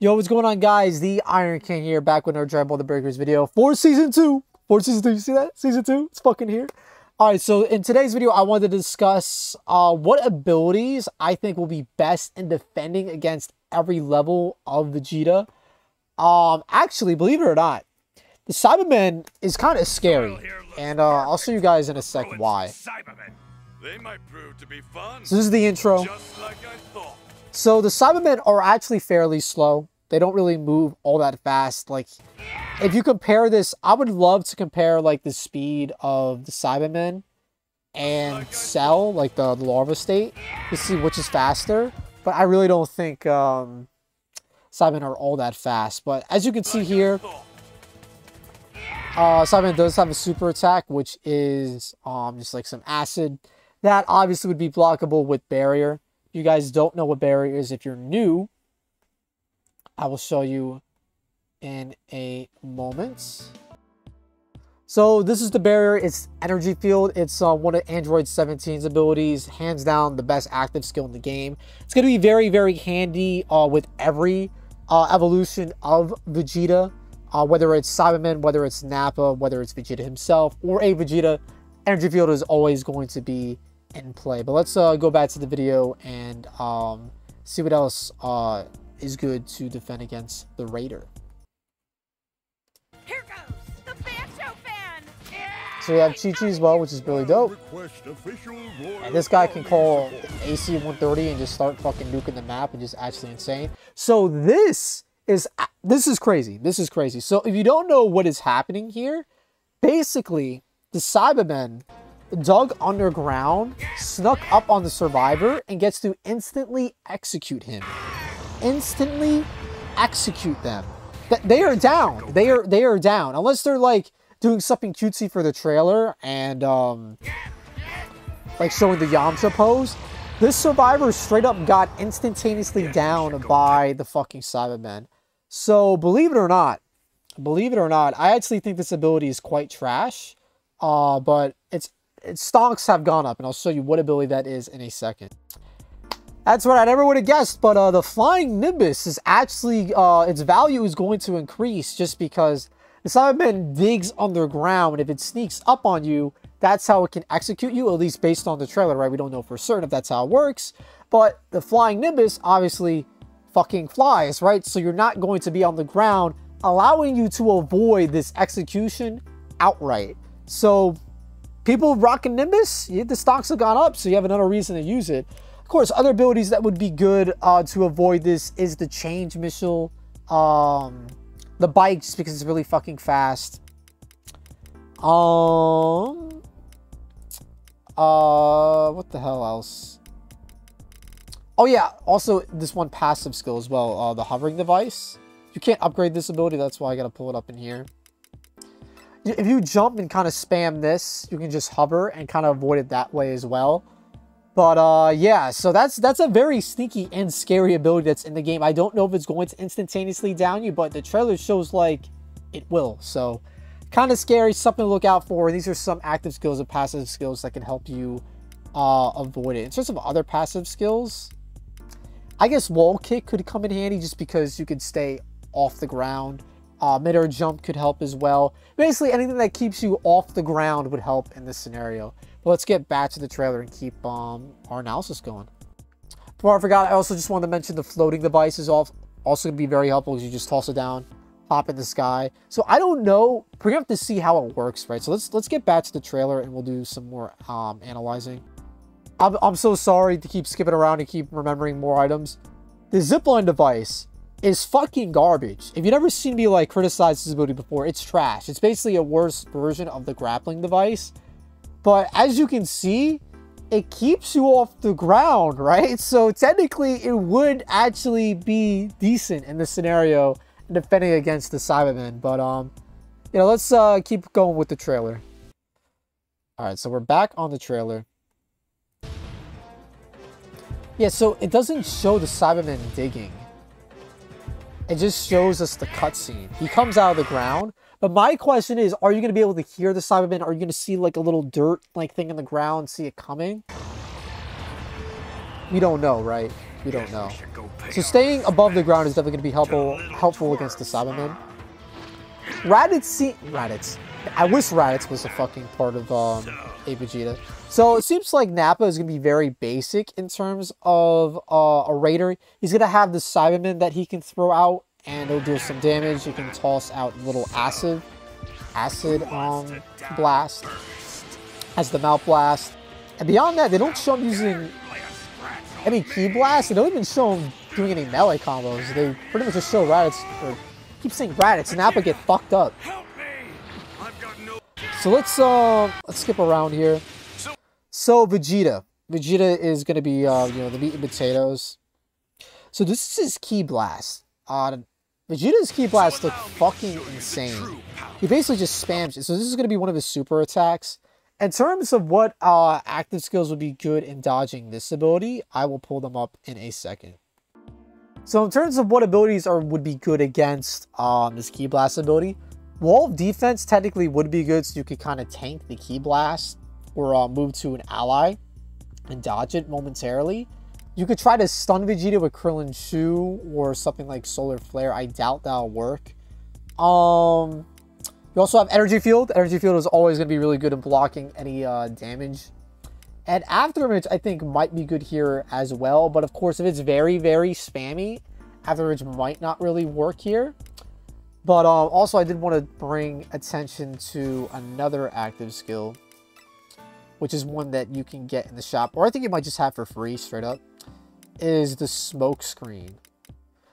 Yo, what's going on, guys? The Iron King here, back with another Dragon Ball: The Breakers video for Season 2. You see that? Season 2? It's fucking here. Alright, so in today's video, I wanted to discuss what abilities I think will be best in defending against every level of Vegeta. Actually, believe it or not, the Saibamen is kind of scary. And I'll show you guys in a sec why. They might prove to be fun. So this is the intro. Just like I thought. So the Saibamen are actually fairly slow. They don't really move all that fast. Like, if you compare this, I would love to compare, like, the speed of the Saibamen and Cell, like the Larva state, to see which is faster. But I really don't think Saibamen are all that fast. But as you can see here, Saibamen does have a super attack, which is just like some acid. That obviously would be blockable with barrier. If you guys don't know what barrier is, if you're new, I will show you in a moment. So this is the barrier. It's energy field. It's one of Android 17's abilities. Hands down, the best active skill in the game. It's going to be very, very handy with every evolution of Vegeta. Whether it's Saibamen, whether it's Nappa, whether it's Vegeta himself, or a Vegeta, energy field is always going to be in play. But let's go back to the video and see what else is good to defend against the Raider. Here goes the Bancho fan. So we have Chi-Chi as well, which is really dope. And this guy can call AC-130 and just start fucking nuking the map, and just actually insane. So this is crazy. This is crazy. So if you don't know what is happening here, basically the Saibamen dug underground, snuck up on the survivor, and gets to instantly execute him. Instantly execute them. They are down. They are down. Unless they're like doing something cutesy for the trailer and like showing the Yamcha pose. This survivor straight up got instantaneously down by the fucking Saibamen. So believe it or not, I actually think this ability is quite trash. But its stonks have gone up, and I'll show you what ability that is in a second. That's what I never would have guessed, but the Flying Nimbus is actually, its value is going to increase just because the Saibamen digs underground. If it sneaks up on you, that's how it can execute you, at least based on the trailer, right? We don't know for certain if that's how it works, but the Flying Nimbus obviously fucking flies, right? So you're not going to be on the ground, allowing you to avoid this execution outright. So people rocking Nimbus, the stocks have gone up, so you have another reason to use it. Of course, other abilities that would be good to avoid this is the Change Missile, the bike, just because it's really fucking fast. What the hell else? Oh yeah, also this one passive skill as well, the hovering device. You can't upgrade this ability, that's why I gotta pull it up in here. If you jump and kind of spam this, you can just hover and kind of avoid it that way as well. But yeah, so that's a very sneaky and scary ability that's in the game. I don't know if it's going to instantaneously down you, but the trailer shows like it will. So kind of scary, something to look out for. These are some active skills and passive skills that can help you avoid it. In terms of other passive skills, I guess wall kick could come in handy just because you could stay off the ground. Mid-air jump could help as well. Basically, anything that keeps you off the ground would help in this scenario. But let's get back to the trailer and keep our analysis going. Before I forgot, I also just wanted to mention the floating device is also going to be very helpful because you just toss it down, hop in the sky. So I don't know. We're going to have to see how it works, right? So let's get back to the trailer and we'll do some more analyzing. I'm so sorry to keep skipping around and keep remembering more items. The zipline device is fucking garbage. If you've never seen me like criticize this ability before, it's trash. It's basically a worse version of the grappling device. But as you can see, it keeps you off the ground, right? So technically it would actually be decent in this scenario defending against the Saibamen. But you know, let's keep going with the trailer. Alright, so we're back on the trailer. Yeah, so it doesn't show the Saibamen digging. It just shows us the cutscene. He comes out of the ground. But my question is, are you going to be able to hear the Saibamen? Are you going to see like a little dirt like thing in the ground, see it coming? We don't know, right? We don't know. So staying above the ground is definitely going to be helpful against the Cybermen. Raditz. I wish Raditz was a fucking part of a Vegeta. So it seems like Nappa is going to be very basic in terms of a Raider. He's going to have the Cybermen that he can throw out, and it'll do some damage. You can toss out little acid blast as the Mouth Blast. And beyond that, they don't show him using any Ki Blast. They don't even show him doing any melee combos. They pretty much just show Raditz, or keep saying Raditz, and Nappa get fucked up. So let's skip around here. So Vegeta is gonna be the meat and potatoes. So this is his Ki Blast. Vegeta's Ki Blast look fucking insane. He basically just spams it. So this is gonna be one of his super attacks. In terms of what active skills would be good in dodging this ability, I will pull them up in a second. So in terms of what abilities would be good against this Ki Blast ability, Wall of Defense technically would be good, so you could kind of tank the Ki Blast or move to an ally and dodge it momentarily. You could try to stun Vegeta with Krillin Shoe or something like Solar Flare. I doubt that'll work. You also have Energy Field. Energy Field is always going to be really good in blocking any damage. And Afterimage, I think, might be good here as well. But of course, if it's very, very spammy, Afterimage might not really work here. But also, I did want to bring attention to another active skill, which is one that you can get in the shop, or I think you might just have for free, straight up, is the Smoke Screen.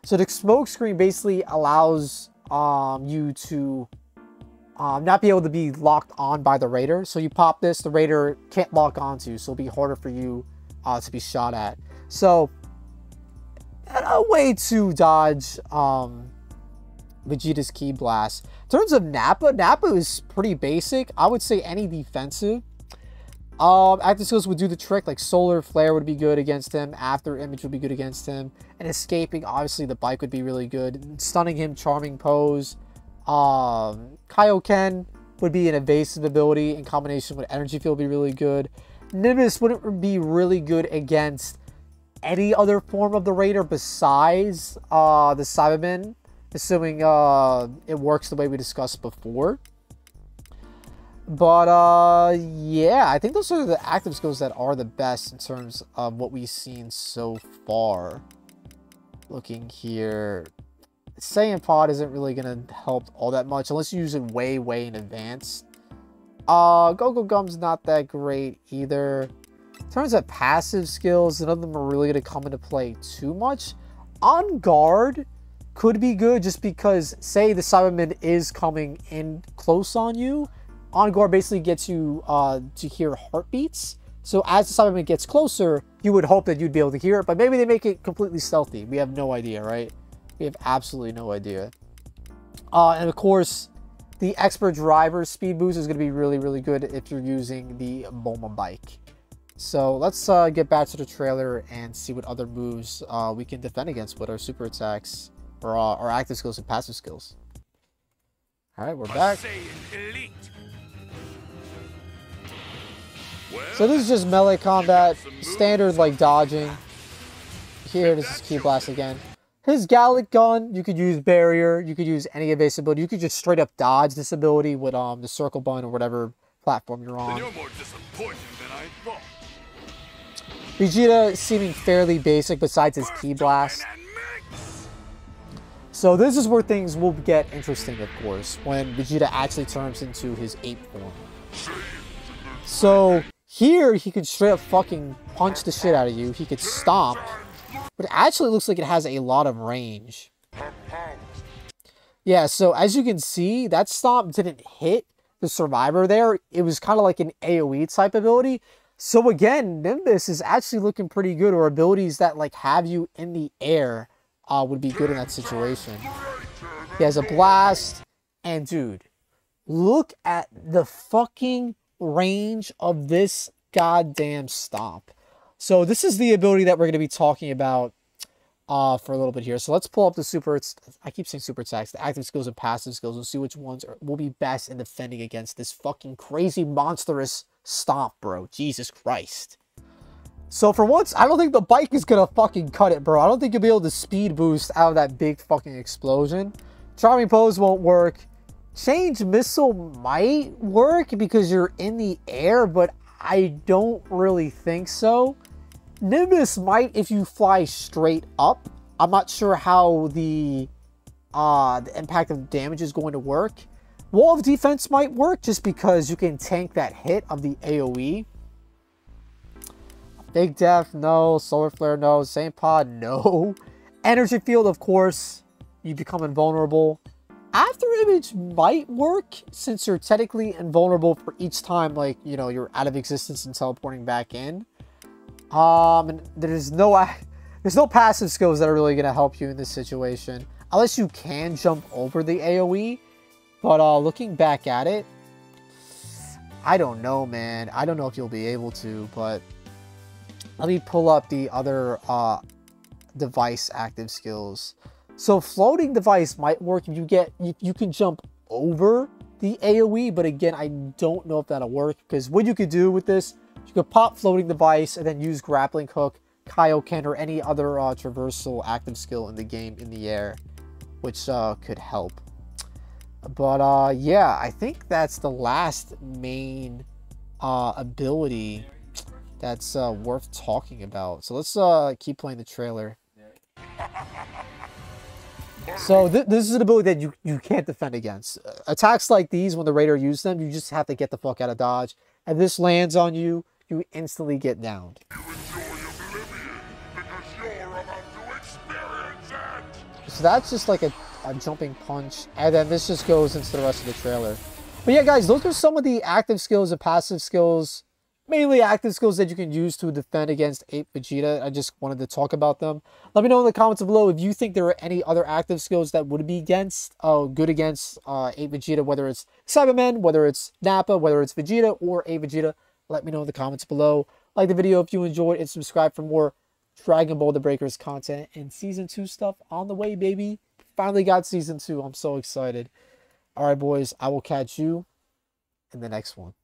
So the Smoke Screen basically allows you to not be able to be locked on by the Raider. So you pop this, the Raider can't lock onto, so it'll be harder for you to be shot at. So a way to dodge Vegeta's Ki Blast. In terms of Nappa is pretty basic. I would say any defensive active skills would do the trick. Like Solar Flare would be good against him. After Image would be good against him. And escaping, obviously the bike would be really good. Stunning him, Charming Pose. Kaioken would be an evasive ability in combination with Energy Field would be really good. Nimbus wouldn't be really good against any other form of the Raider besides the Cybermen, assuming it works the way we discussed before. But yeah, I think those are the active skills that are the best in terms of what we've seen so far. Looking here, Saiyan Pod isn't really going to help all that much unless you use it way, way in advance. Go-Go Gum's not that great either. In terms of passive skills, none of them are really going to come into play too much. On Guard could be good just because, say the Cyberman is coming in close on you. On Guard basically gets you to hear heartbeats. So as the Cyberman gets closer, you would hope that you'd be able to hear it. But maybe they make it completely stealthy. We have no idea, right? We have absolutely no idea. And of course, the Expert Driver Speed Boost is going to be really, really good if you're using the Bulma bike. So let's get back to the trailer and see what other moves we can defend against with our super attacks or our active skills and passive skills. All right, we're back. So this is just melee combat, standard like dodging. Here, this is Ki Blast again. His Gallic Gun, you could use Barrier, you could use any evasive ability, you could just straight up dodge this ability with the Circle Button or whatever platform you're on. You're more disappointing than I thought. Vegeta seeming fairly basic besides his Ki Blast. So this is where things will get interesting, of course, when Vegeta actually turns into his ape form. So here he could straight up fucking punch the shit out of you. He could stomp. But it actually looks like it has a lot of range. Yeah, so as you can see, that stomp didn't hit the survivor there. It was kind of like an AoE type ability. So again, Nimbus is actually looking pretty good, or abilities that like have you in the air would be good in that situation. He has a blast, and dude, look at the fucking range of this goddamn stomp. So this is the ability that we're going to be talking about for a little bit here. So let's pull up the super, I keep saying super attacks, the active skills and passive skills, and see which ones will be best in defending against this fucking crazy monstrous stomp, bro. Jesus Christ. So for once, I don't think the bike is gonna fucking cut it, bro. I don't think you'll be able to speed boost out of that big fucking explosion. Charming Pose won't work. Change Missile might work because you're in the air, but I don't really think so. Nimbus might if you fly straight up. I'm not sure how the impact of damage is going to work. Wall of Defense might work just because you can tank that hit of the AoE. Big Def, no. Solar Flare, no. Saint Pod, no. Energy Field, of course. You become invulnerable. After Image might work since you're technically invulnerable for each time, like, you know, you're out of existence and teleporting back in. And there's no passive skills that are really going to help you in this situation. Unless you can jump over the AoE. But looking back at it, I don't know, man. I don't know if you'll be able to, but let me pull up the other device active skills. So Floating Device might work if you can jump over the AoE, but again, I don't know if that'll work because what you could do with this, you could pop Floating Device and then use Grappling Hook, Kaioken, or any other traversal active skill in the game in the air, which could help. But yeah, I think that's the last main ability that's worth talking about. So let's keep playing the trailer. So this is an ability that you can't defend against. Attacks like these, when the Raider uses them, you just have to get the fuck out of dodge. And this lands on you, you instantly get downed. So that's just like a jumping punch. And then this just goes into the rest of the trailer. But yeah, guys, those are some of the active skills and passive skills. Mainly active skills that you can use to defend against 8 Vegeta. I just wanted to talk about them. Let me know in the comments below if you think there are any other active skills that would be good against 8 Vegeta, whether it's Cybermen, whether it's Nappa, whether it's Vegeta or 8 Vegeta. Let me know in the comments below. Like the video if you enjoyed and subscribe for more Dragon Ball The Breakers content and Season 2 stuff on the way, baby. Finally got Season 2. I'm so excited. All right, boys. I will catch you in the next one.